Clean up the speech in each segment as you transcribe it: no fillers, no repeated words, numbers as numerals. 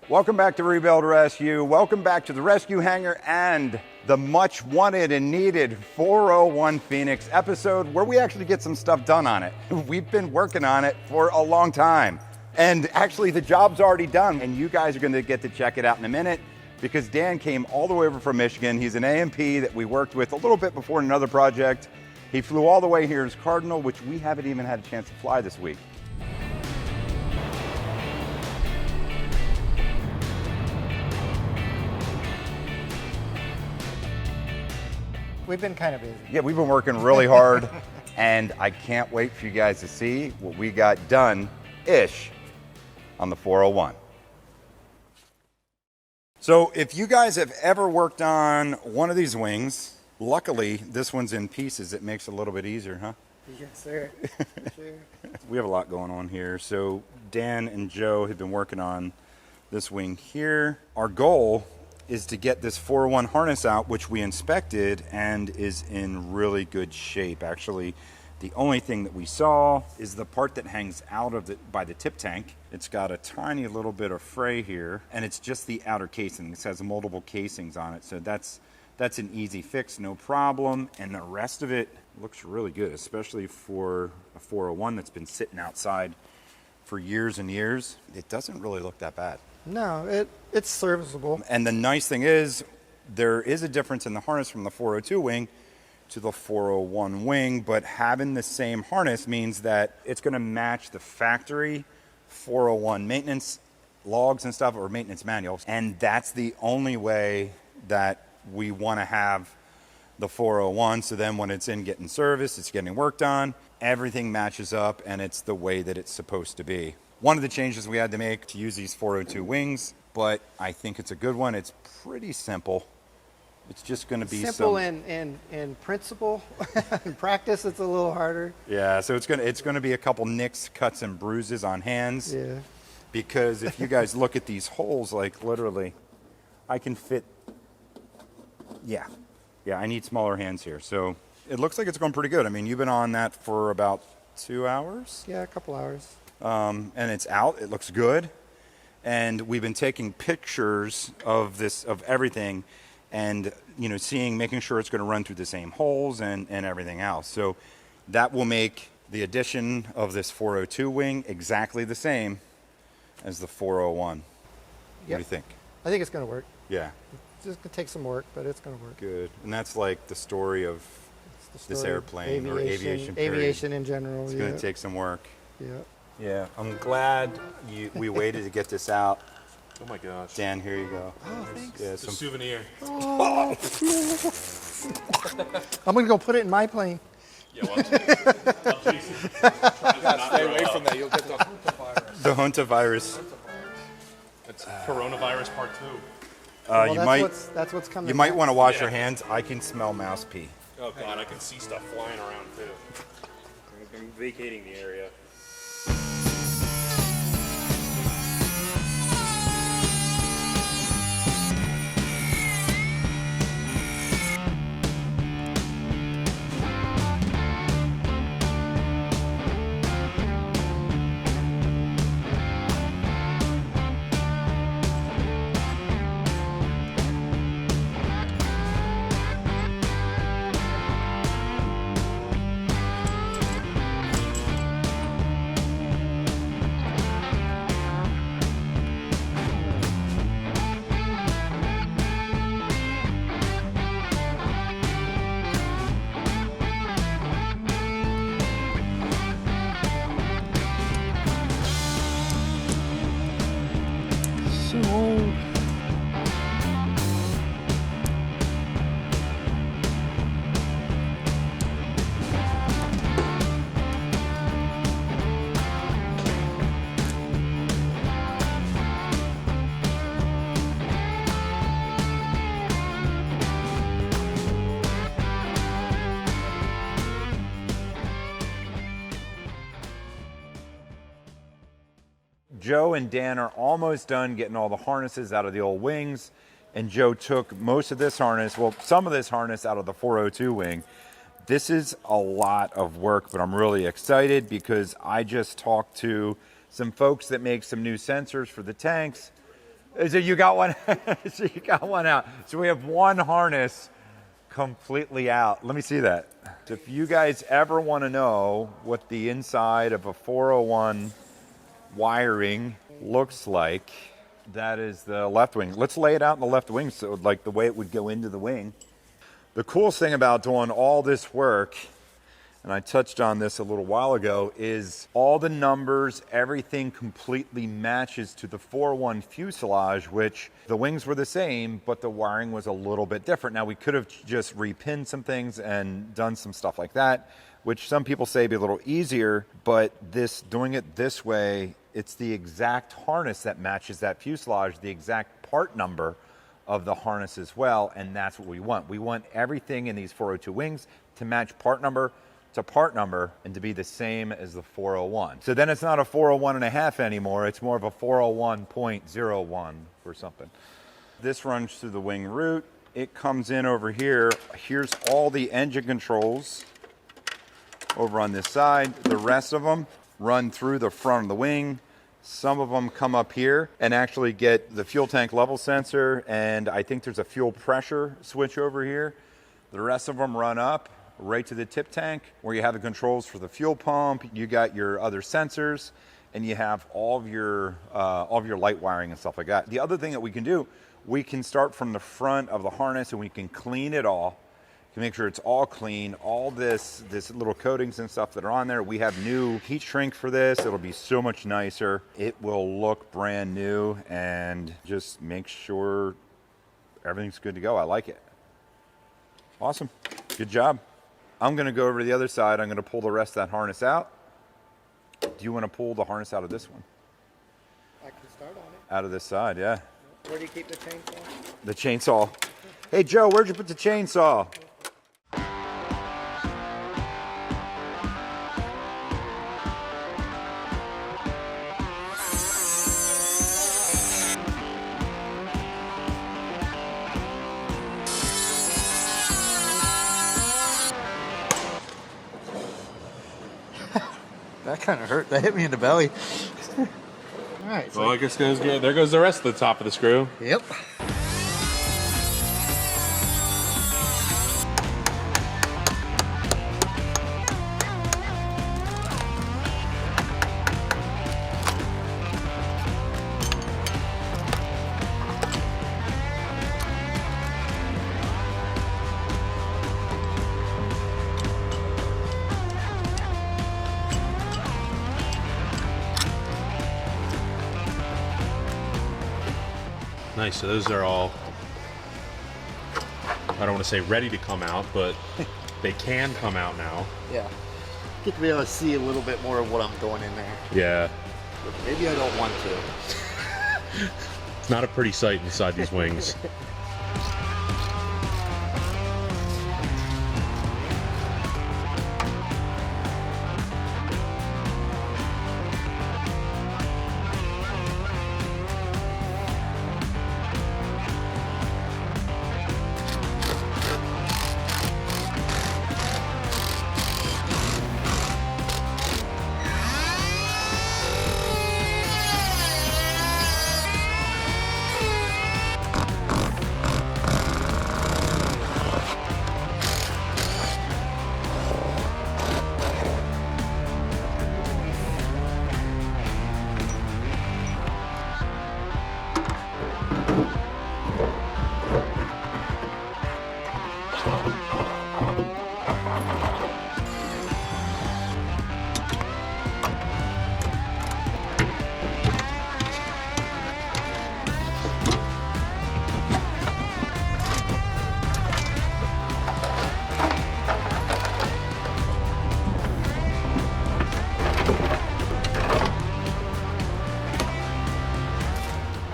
Welcome back to Rebuild Rescue. Welcome back to the rescue hangar and the much wanted and needed 401 Phoenix episode where we actually get some stuff done on it. We've been working on it for a long time. And actually the job's already done and you guys are gonna get to check it out in a minute because Dan came all the way over from Michigan. He's an A&P that we worked with a little bit before in another project. He flew all the way here as Cardinal, which we haven't even had a chance to fly this week. We've been kind of busy. Yeah, we've been working really hard, and I can't wait for you guys to see what we got done-ish on the 401. So if you guys have ever worked on one of these wings, luckily this one's in pieces. It makes it a little bit easier, huh? Yes, sir. Sure. We have a lot going on here. So Dan and Joe have been working on this wing here. Our goal is to get this 401 harness out, which we inspected and is in really good shape. Actually, the only thing that we saw is the part that hangs out of it by the tip tank. It's got a tiny little bit of fray here, and it's just the outer casing. This has multiple casings on it, so that's an easy fix, no problem. And the rest of it looks really good, especially for a 401 that's been sitting outside for years and years. It doesn't really look that bad. No, it's serviceable. And the nice thing is, there is a difference in the harness from the 402 wing to the 401 wing, but having the same harness means that it's going to match the factory 401 maintenance logs and stuff, or maintenance manuals. And that's the only way that we want to have the 401. So then when it's in getting serviced, it's getting worked on, everything matches up and it's the way that it's supposed to be. One of the changes we had to make to use these 402 wings, but I think it's a good one. It's pretty simple. It's just going to be simple in principle. In practice, it's a little harder. Yeah, so it's going to be a couple nicks, cuts, and bruises on hands. Yeah. Because if you guys look at these holes, like literally, I can fit. Yeah, I need smaller hands here. So it looks like it's going pretty good. I mean, you've been on that for about 2 hours. Yeah, a couple hours. And it's out. It looks good. And we've been taking pictures of everything, and making sure it's going to run through the same holes and everything else. So that will make the addition of this 402 wing exactly the same as the 401. Yep. What do you think? I think it's going to work. Yeah. It's just going to take some work, but it's going to work. Good. And that's like the story of this airplane or aviation. Aviation in general. It's going to take some work. Yeah. Yeah. I'm glad we waited to get this out. Oh my gosh. Dan, here you go. Oh, thanks. Yeah, It's a souvenir. Oh. I'm going to go put it in my plane. Yeah, well, Jesus. Stay away from that. You'll get the hantavirus. The hantavirus. It's coronavirus part 2. Well, that's what's coming. You might next. want to wash your hands. I can smell mouse pee. Oh God, I can see stuff flying around too. I'm vacating the area. Joe and Dan are almost done getting all the harnesses out of the old wings, and Joe took most of this harness, well, some of this harness out of the 402 wing. This is a lot of work, but I'm really excited because I just talked to some folks that make some new sensors for the tanks, So you got one. So you got one out. So we have one harness completely out. Let me see that. So if you guys ever want to know what the inside of a 401 wiring looks like, that is the left wing. Let's lay it out in the left wing, so like the way it would go into the wing. The coolest thing about doing all this work, and I touched on this a little while ago, is all the numbers, everything completely matches to the 401 fuselage, which the wings were the same, but the wiring was a little bit different. Now, we could have just repinned some things and done some stuff like that, which some people say be a little easier, but doing it this way, it's the exact harness that matches that fuselage, the exact part number of the harness as well, and that's what we want. We want everything in these 402 wings to match part number to part number and to be the same as the 401. So then it's not a 401 and a half anymore, it's more of a 401.01 or something. This runs through the wing root. It comes in over here. Here's all the engine controls over on this side. The rest of them run through the front of the wing. Some of them come up here and actually get the fuel tank level sensor, and I think there's a fuel pressure switch over here. The rest of them run up right to the tip tank where you have the controls for the fuel pump. You got your other sensors, and you have all of your light wiring and stuff like that. The other thing that we can do, we can start from the front of the harness and we can clean it all to make sure it's all clean. All this little coatings and stuff that are on there, we have new heat shrink for this. It'll be so much nicer. It will look brand new and just make sure everything's good to go. I like it. Awesome. Good job. I'm going to go over to the other side. I'm going to pull the rest of that harness out. Do you want to pull the harness out of this one? I can start on it. Out of this side, yeah. Where do you keep the chainsaw? The chainsaw. Hey, Joe, where'd you put the chainsaw? That kind of hurt. That hit me in the belly. All right. Well, I guess there goes the rest of the top of the screw. Yep. Nice, so those are all, I don't want to say ready to come out, but they can come out now. Yeah. Get to be able to see a little bit more of what I'm doing in there. Yeah. But maybe I don't want to. It's not a pretty sight inside these wings.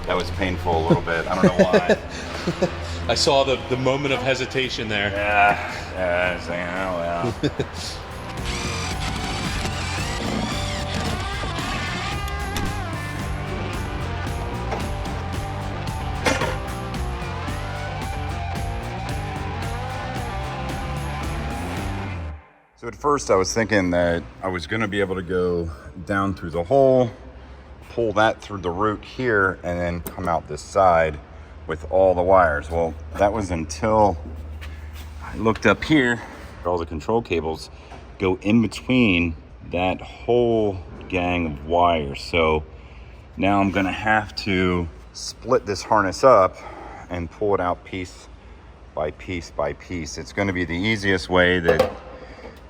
That was painful a little bit. I don't know why. I saw the moment of hesitation there. Yeah, saying, oh well. So at first I was thinking that I was going to be able to go down through the hole, pull that through the root here and then come out this side with all the wires. Well, that was until I looked up here. All the control cables go in between that whole gang of wires. So now I'm gonna have to split this harness up and pull it out piece by piece by piece. It's gonna be the easiest way that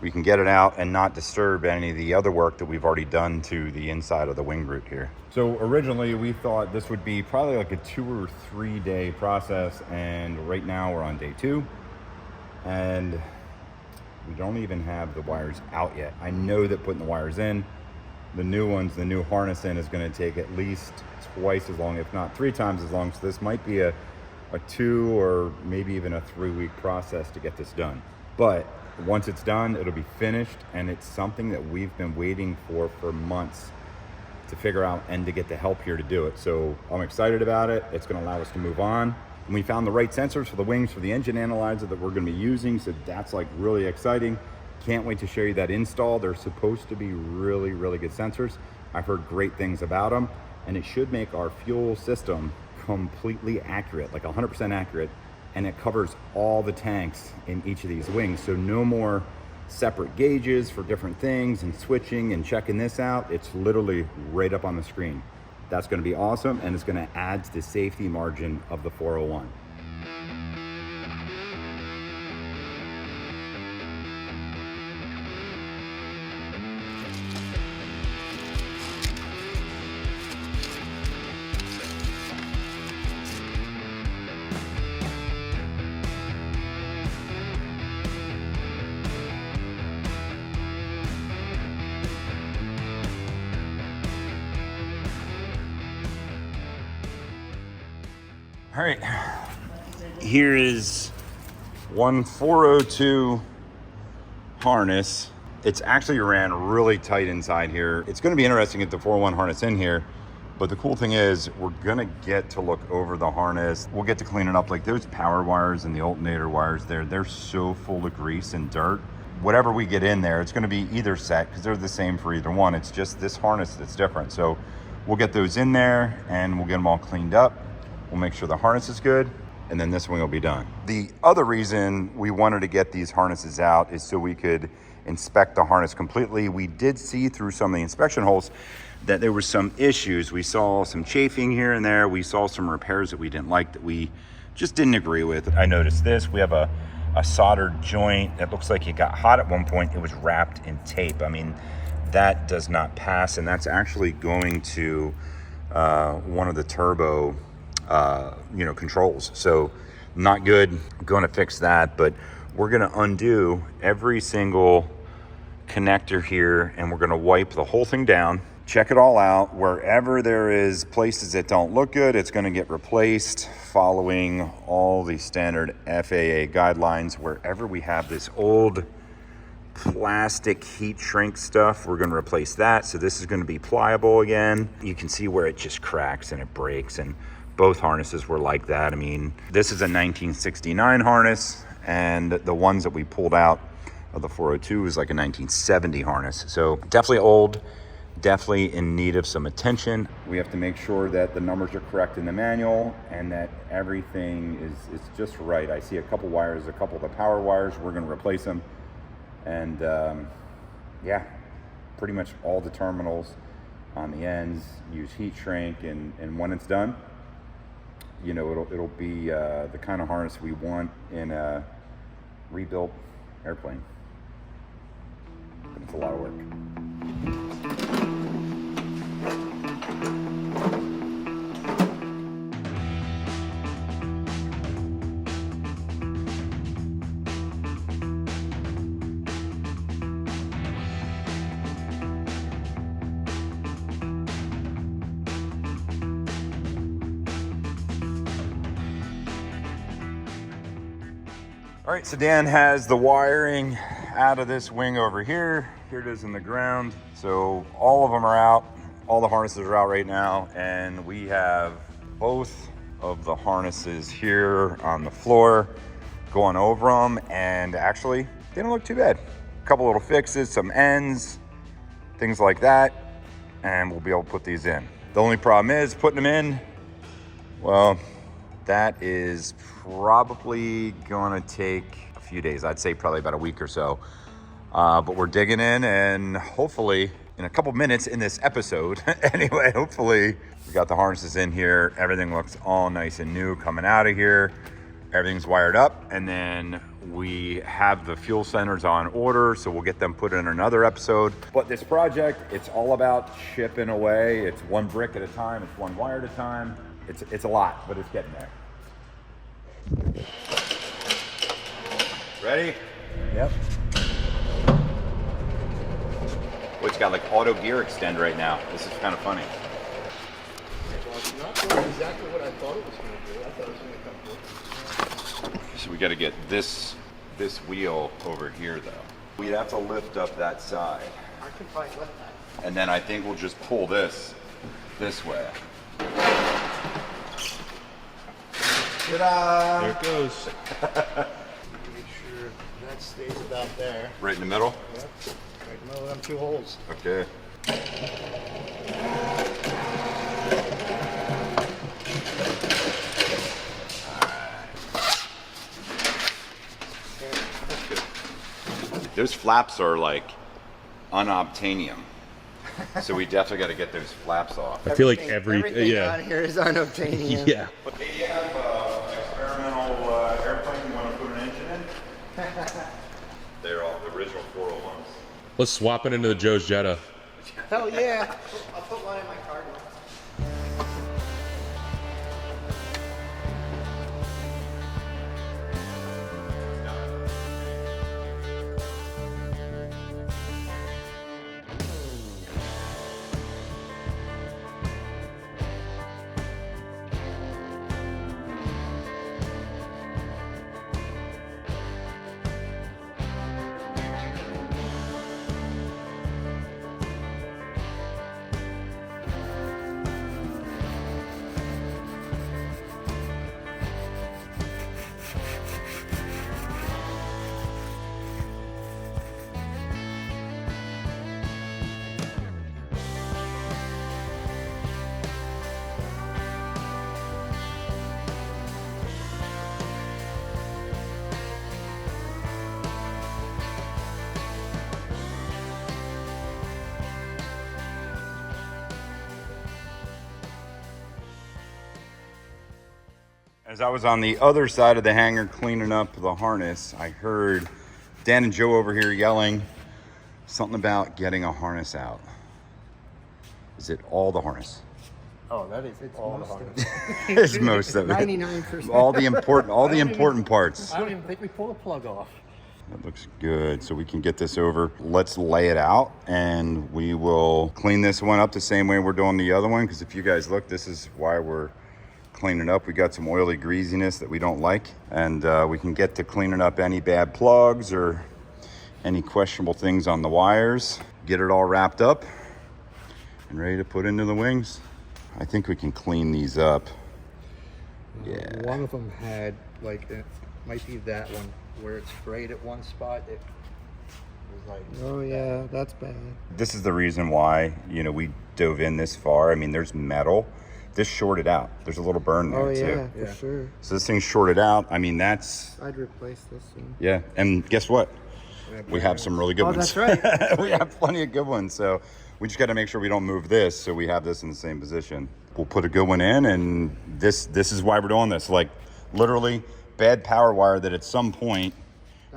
we can get it out and not disturb any of the other work that we've already done to the inside of the wing root here. So originally we thought this would be probably like a 2 or 3 day process, and right now we're on day 2 and we don't even have the wires out yet. I know that putting the wires in, the new ones, the new harness in, is gonna take at least twice as long, if not 3 times as long. So this might be a 2 or maybe even a 3 week process to get this done. But once it's done, it'll be finished, and it's something that we've been waiting for months to figure out and to get the help here to do it. So I'm excited about it. It's gonna allow us to move on. And we found the right sensors for the wings for the engine analyzer that we're gonna be using, so that's like really exciting. Can't wait to show you that install. They're supposed to be really, really good sensors. I've heard great things about them, and it should make our fuel system completely accurate, like 100% accurate, and it covers all the tanks in each of these wings. So no more separate gauges for different things and switching and checking this out. It's literally right up on the screen. That's gonna be awesome, and it's gonna add to the safety margin of the 401. All right, here is one 402 harness. It's actually ran really tight inside here. It's gonna be interesting to get the 401 harness in here, but the cool thing is we're gonna get to look over the harness. We'll get to clean it up. Like those power wires and the alternator wires there, they're so full of grease and dirt. Whatever we get in there, it's gonna be either set, because they're the same for either one. It's just this harness that's different. So we'll get those in there and we'll get them all cleaned up. We'll make sure the harness is good, and then this wing will be done. The other reason we wanted to get these harnesses out is so we could inspect the harness completely. We did see through some of the inspection holes that there were some issues. We saw some chafing here and there. We saw some repairs that we didn't like, that we just didn't agree with. I noticed this. We have a soldered joint that looks like it got hot at one point. It was wrapped in tape. I mean, that does not pass, and that's actually going to one of the turbo controls. So not good. Going to fix that, but we're going to undo every single connector here, and we're going to wipe the whole thing down, check it all out. Wherever there is places that don't look good, it's going to get replaced following all the standard FAA guidelines. Wherever we have this old plastic heat shrink stuff, we're going to replace that. So this is going to be pliable again. You can see where it just cracks and it breaks, and both harnesses were like that. I mean, this is a 1969 harness, and the ones that we pulled out of the 402 is like a 1970 harness. So definitely old, definitely in need of some attention. We have to make sure that the numbers are correct in the manual and that everything is just right. I see a couple wires, a couple of the power wires, we're going to replace them. And yeah, pretty much all the terminals on the ends use heat shrink, and when it's done, you know, it'll be the kind of harness we want in a rebuilt airplane. But it's a lot of work. All right, so Dan has the wiring out of this wing over here. Here it is in the ground. So all of them are out. All the harnesses are out right now. And we have both of the harnesses here on the floor, going over them. And actually, they don't look too bad. A couple little fixes, some ends, things like that. And we'll be able to put these in. The only problem is putting them in, well, that is probably gonna take a few days. I'd say probably about a week or so. But we're digging in, and hopefully in a couple minutes in this episode, anyway, hopefully we got the harnesses in here. Everything looks all nice and new coming out of here. Everything's wired up, and then we have the fuel centers on order, so we'll get them put in another episode. But this project, it's all about chipping away. It's one brick at a time. It's one wire at a time. It's a lot, but it's getting there. Ready? Yep. Oh, it's got like auto gear extend right now. This is kind of funny. Well, it's not doing exactly what I thought it was going to do. I thought it was going to come through. So we got to get this wheel over here though. We'd have to lift up that side. I can probably lift that. And then I think we'll just pull this way. Ta-da! There it goes. Make sure that stays about there. Right in the middle? Yep. Right in the middle of them 2 holes. Okay. Those flaps are like unobtainium. So we definitely got to get those flaps off. I feel like Everything on here is unobtainium. Yeah. But do you have an experimental airplane you want to put an engine in? They're all the original 401s. Let's swap it into the Joe's Jetta. Hell yeah. I'll put one in my car. As I was on the other side of the hangar cleaning up the harness, I heard Dan and Joe over here yelling something about getting a harness out. Is it all the harness? Oh, that is all the harness. It's most of it. 99%. All the important parts. I don't even think we pulled a plug off. That looks good. So we can get this over. Let's lay it out, and we will clean this one up the same way we're doing the other one. Because if you guys look, this is why we're cleaning up. We got some oily greasiness that we don't like, and we can get to cleaning up any bad plugs or any questionable things on the wires. Get it all wrapped up and ready to put into the wings. I think we can clean these up. Yeah. One of them had, like, it might be that one, where it's frayed at one spot. It was like, oh yeah, that's bad. This is the reason why, we dove in this far. I mean, there's metal. This shorted out. There's a little burn there too. Yeah, for sure. So this thing's shorted out. I mean, that's... I'd replace this one. Yeah, and guess what? We have some really good ones. That's right. We have plenty of good ones. So we just got to make sure we don't move this, so we have this in the same position. We'll put a good one in, and this is why we're doing this. Like, literally, bad power wire that at some point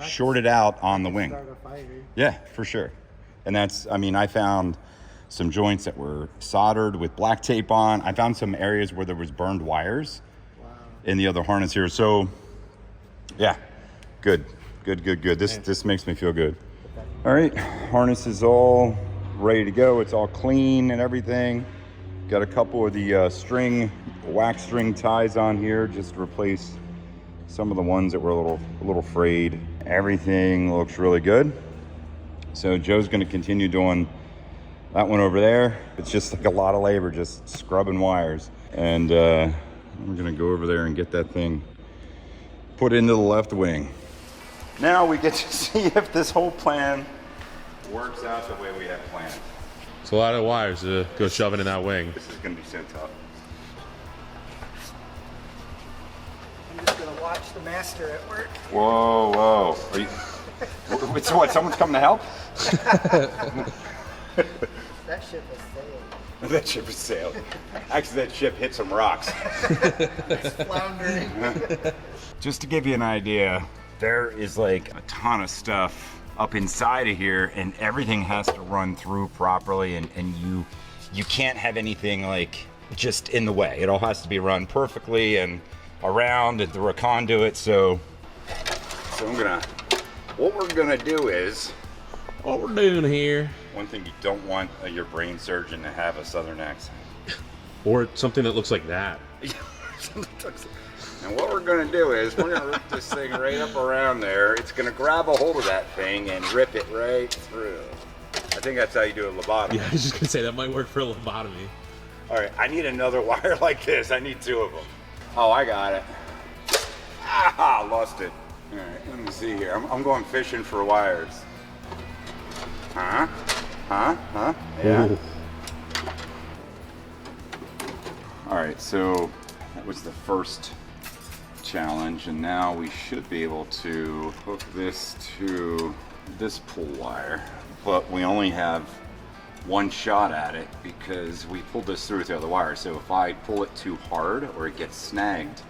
shorted out on the wing. Start a fire. Yeah, for sure. And that's, I found some joints that were soldered with black tape on. I found some areas where there was burned wires in the other harness here. So, yeah, good. This makes me feel good. All right, harness is all ready to go. It's all clean and everything. Got a couple of the wax string ties on here just to replace some of the ones that were a little frayed. Everything looks really good. So Joe's gonna continue doing that one over there. It's just like a lot of labor, just scrubbing wires. And I'm gonna go over there and get that thing put into the left wing. Now we get to see if this whole plan works out the way we have planned. So a lot of wires to go shoving in that wing. This is gonna be so tough. I'm just gonna watch the master at work. Whoa, whoa. Are you, so what, someone's coming to help? That ship has sailed. That ship has sailed. Actually, that ship hit some rocks. It's floundering. Just to give you an idea, there is like a ton of stuff up inside of here, and everything has to run through properly, and you can't have anything like just in the way. It all has to be run perfectly and around and through a conduit. So what we're gonna do is, What we're doing here. one thing you don't want your brain surgeon to have a southern accent. Or something that looks like that. And what we're gonna do is we're gonna rip this thing right up around there. It's gonna grab a hold of that thing and rip it right through. I think that's how you do a lobotomy. Yeah, I was just gonna say that might work for a lobotomy. All right, I need another wire like this. I need 2 of them. Oh, I got it. Ah, lost it. All right, let me see here. I'm going fishing for wires. Huh? Yeah. Ooh. All right, so that was the first challenge, and now we should be able to hook this to this pull wire, but we only have one shot at it because we pulled this through with the other wire. So if I pull it too hard or it gets snagged,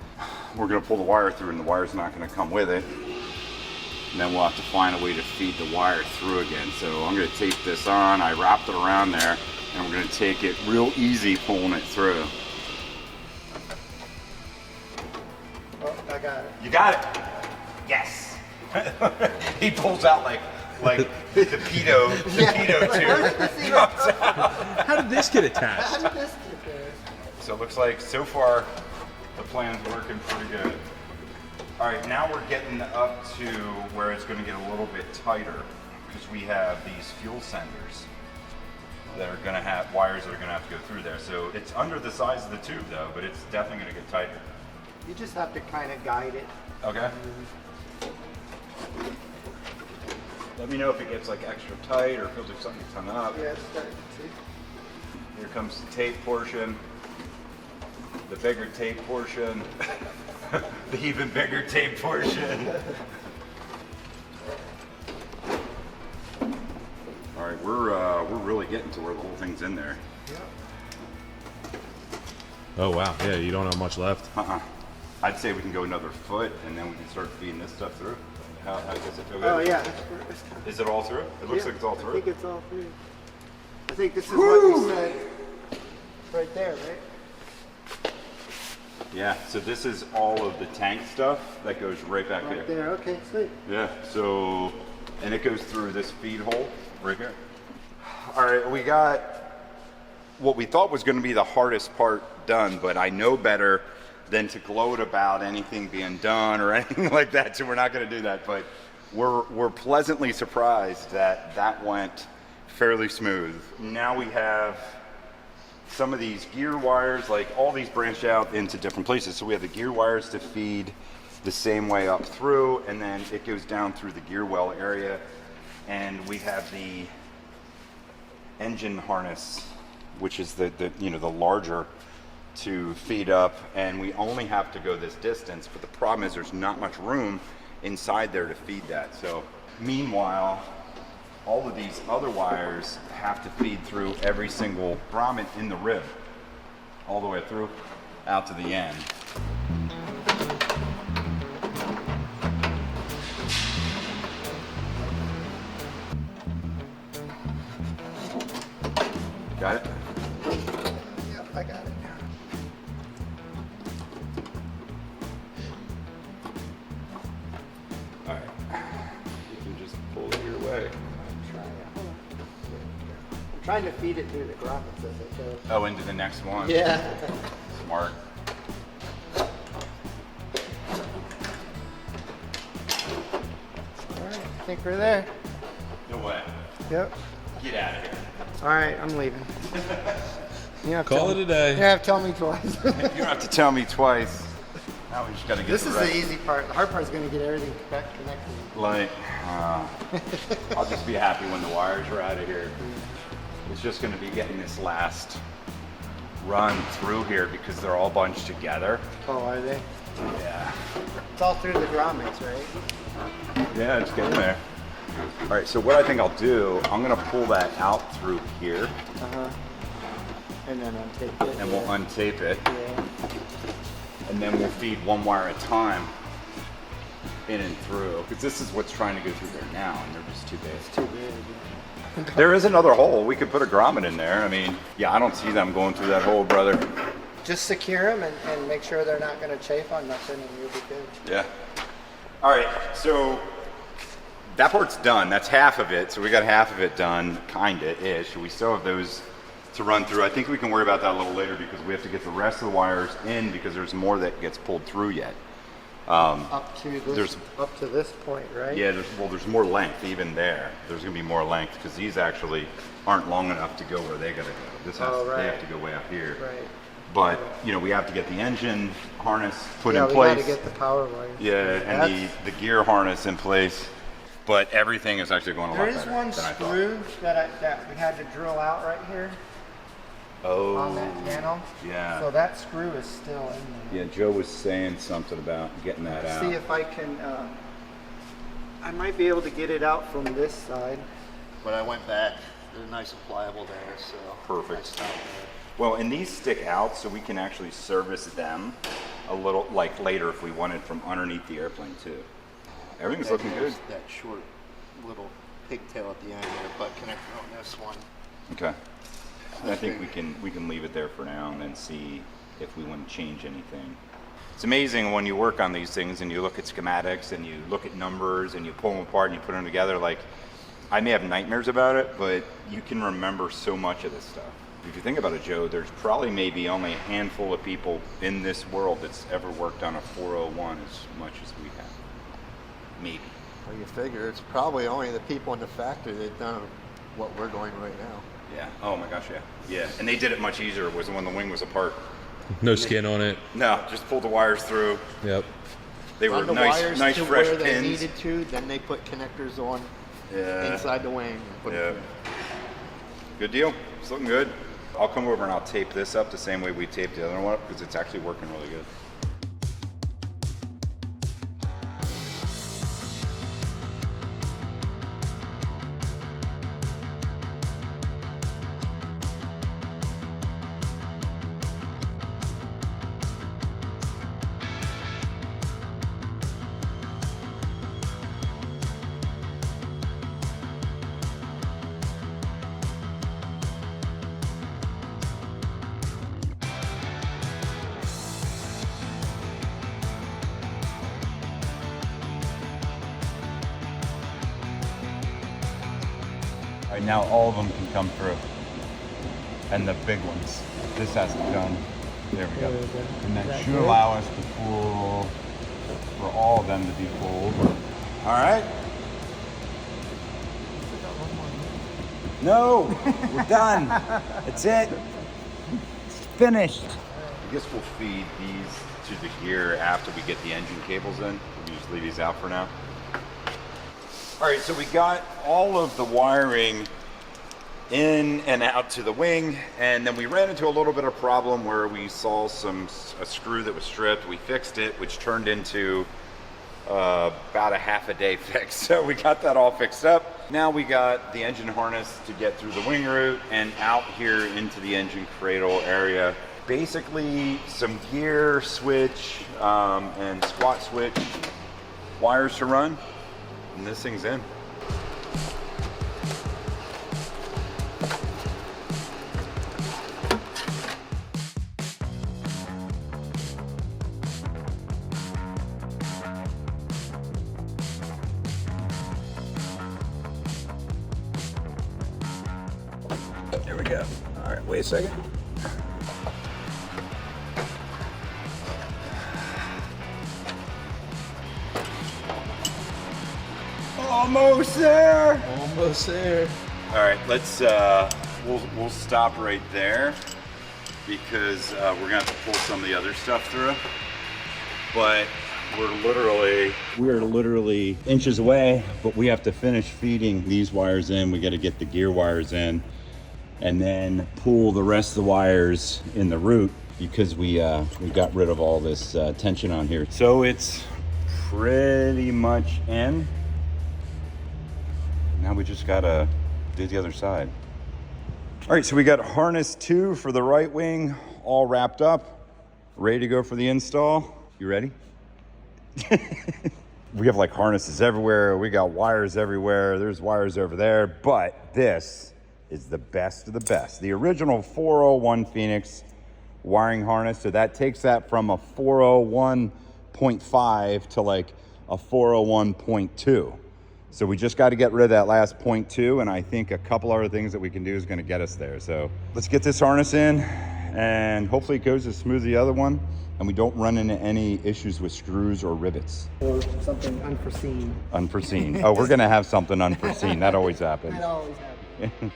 we're gonna pull the wire through and the wire's not gonna come with it. And then we'll have to find a way to feed the wire through again. So I'm gonna tape this on. I wrapped it around there, and we're gonna take it real easy pulling it through. Oh, I got it. You got it. Yes. He pulls out like the pedo tube. How did this get attached? How did this get there? So it looks like so far the plan's working pretty good. All right, now we're getting up to where it's going to get a little bit tighter because we have these fuel senders that are going to have wires that are going to have to go through there. So it's under the size of the tube though, but it's definitely going to get tighter. You just have to kind of guide it. Okay. Let me know if it gets like extra tight or feels like something's hung up. Yeah, it's starting to see. Here comes the tape portion, the bigger tape portion, the even bigger tape portion. All right, we're really getting to where the whole thing's in there. Oh wow, yeah, you don't have much left. I'd say we can go another foot, and then we can start feeding this stuff through. How does it feel good? Oh yeah. Is it all through? It looks like it's all I through. think it's all through. I think this is what you said right there, right? Yeah, so this is all of the tank stuff that goes right back Right there. there, okay, sweet. Yeah, so, and it goes through this feed hole right here. All right, we got what we thought was going to be the hardest part done, but I know better than to gloat about anything being done or anything like that, so we're not going to do that. But we're pleasantly surprised that that went fairly smooth. Now we have some of these gear wires, like all these branch out into different places. So we have the gear wires to feed the same way up through, and then it goes down through the gear well area. And we have the engine harness, which is the larger, to feed up, and we only have to go this distance, but the problem is there's not much room inside there to feed that. So meanwhile, all of these other wires have to feed through every single grommet in the rib, all the way through out to the end. Got it? Yep, I got it. All right. You can just pull it your way. I'm trying to feed it through the grommets as it goes. Oh, into the next one? Yeah. Smart. All right, I think we're there. No way. Yep. Get out of here. All right, I'm leaving. You have to Call it a day. You have to tell me twice. You don't have to tell me twice. Now we just gotta get This the is rest. the easy part. The hard part is going to get everything back connected. Like, I'll just be happy when the wires are out of here. is just going to be getting this last run through here because they're all bunched together. Oh, are they? Yeah. It's all through the grommets, right? Yeah, it's getting there. All right, so what I think I'll do, I'm going to pull that out through here. Uh-huh. And then untape it. And we'll untape it. Yeah. And then we'll feed one wire at a time in and through. Because this is what's trying to go through there now, and they're just too big. It's too big. There is another hole. We could put a grommet in there. I mean, yeah, I don't see them going through that hole, brother. Just secure them and make sure they're not going to chafe on nothing, and you'll be good. Yeah. All right, so that part's done. That's half of it. So we got half of it done, kinda-ish. We still have those to run through. I think we can worry about that a little later because we have to get the rest of the wires in because there's more that gets pulled through yet. Up to this point, right? Yeah, there's more length even there. There's gonna be more length because these actually aren't long enough to go where they gotta go. They have to go way up here. Right. But you know, we have to get the engine harness put in Yeah, we place. got to get the power wires. Yeah, and the gear harness in place. But everything is actually going a lot There better is one than I thought. screw that we had to drill out right here Oh, on that panel. yeah. So that screw is still in there. Yeah, Joe was saying something about getting that out. See if I can. I might be able to get it out from this side. But I went back. They're nice and pliable there, so. Perfect. I stopped there. Well, and these stick out so we can actually service them a little, like later if we wanted from underneath the airplane too. Everything's looking good. That short little pigtail at the end there, butt connector on this one. Okay. And I think we can leave it there for now and then see if we want to change anything. It's amazing when you work on these things and you look at schematics and you look at numbers and you pull them apart and you put them together. Like, I may have nightmares about it, but you can remember so much of this stuff. If you think about it, Joe, there's probably maybe only a handful of people in this world that's ever worked on a 401 as much as we have. Maybe. Well, you figure it's probably only the people in the factory that've done what we're doing right now. Yeah. Oh my gosh, yeah. Yeah. And they did it much easier. Was when the wing was apart. No skin on it. No, just pulled the wires through. Yep. They were Run the nice wires to fresh where pins. they needed to, then they put connectors on inside the wing. And put Yeah. it Good deal. It's looking good. I'll come over and I'll tape this up the same way we taped the other one up because it's actually working really good. All right, now all of them can come through. And the big ones. This has to come. There we go. And that should allow us to pull, for all of them to be pulled. All right. No, we're done. That's it. It's finished. I guess we'll feed these to the gear after we get the engine cables in. We'll just leave these out for now. All right, so we got all of the wiring in and out to the wing, and then we ran into a little bit of problem where we saw a screw that was stripped. We fixed it, which turned into about a half a day fix. So we got that all fixed up. Now we got the engine harness to get through the wing root and out here into the engine cradle area. Basically some gear switch and squat switch wires to run, and this thing's in. There we go. All right, wait a second. Almost there. Almost there. All right, let's we'll stop right there because we're gonna have to pull some of the other stuff through. But we're literally inches away, but we have to finish feeding these wires in. We got to get the gear wires in, and then pull the rest of the wires in the root because we got rid of all this tension on here. So it's pretty much in. Now we just gotta do the other side. All right, so we got harness 2 for the right wing all wrapped up, ready to go for the install. You ready? We have like harnesses everywhere. We got wires everywhere. There's wires over there, but this is the best of the best. The original 401 Phoenix wiring harness. So that takes that from a 401.5 to like a 401.2. So we just got to get rid of that last 0.2, and I think a couple other things that we can do is going to get us there. So let's get this harness in, and hopefully it goes as smooth as the other one, and we don't run into any issues with screws or rivets. Or something unforeseen. Unforeseen. Oh, we're going to have something unforeseen. That always happens. That always happens.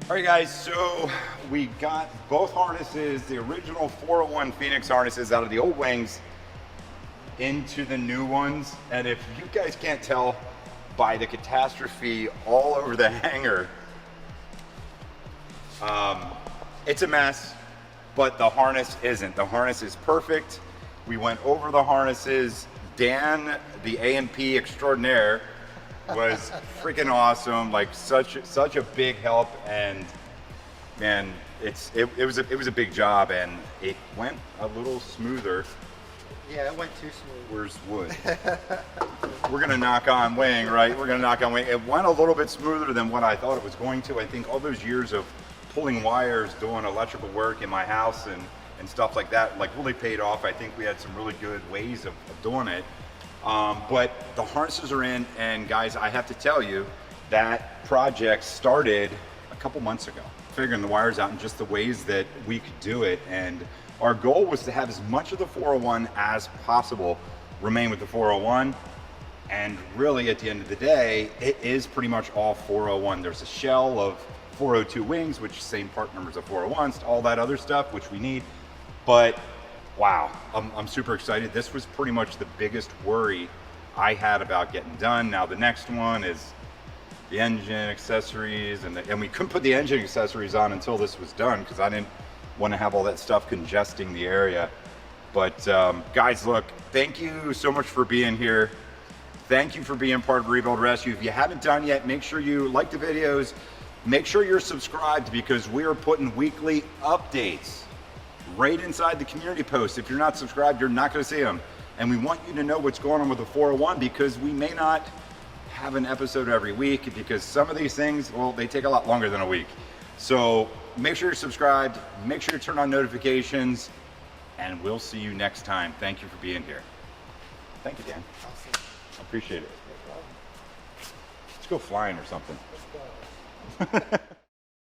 All right, guys, so we got both harnesses, the original 401 Phoenix harnesses out of the old wings into the new ones. And if you guys can't tell by the catastrophe all over the hangar, it's a mess, but the harness isn't. The harness is perfect. We went over the harnesses. Dan, the A&P extraordinaire, was freaking awesome. Like such a big help, and man, it was a big job, and it went a little smoother. Yeah, it went too smooth. Where's wood? We're gonna knock on wing, right? We're gonna knock on wing. It went a little bit smoother than what I thought it was going to. I think all those years of pulling wires, doing electrical work in my house and stuff like that, like really paid off. I think we had some really good ways of doing it. But the harnesses are in, and guys, I have to tell you, that project started a couple months ago, figuring the wires out and just the ways that we could do it. And our goal was to have as much of the 401 as possible remain with the 401. And really, at the end of the day, it is pretty much all 401. There's a shell of 402 wings, which same part numbers of 401s, all that other stuff, which we need. But wow, I'm super excited. This was pretty much the biggest worry I had about getting done. Now the next one is the engine accessories, and we couldn't put the engine accessories on until this was done because I didn't want to have all that stuff congesting the area. But guys, look, thank you so much for being here. Thank you for being part of Rebuild Rescue. If you haven't done yet, make sure you like the videos. Make sure you're subscribed because we are putting weekly updates right inside the community posts. If you're not subscribed, you're not going to see them. And we want you to know what's going on with the 401 because we may not have an episode every week because some of these things, well, they take a lot longer than a week. So make sure you're subscribed, make sure you turn on notifications, and we'll see you next time. Thank you for being here. Thank you, Dan. Awesome. I appreciate it. Let's go flying or something.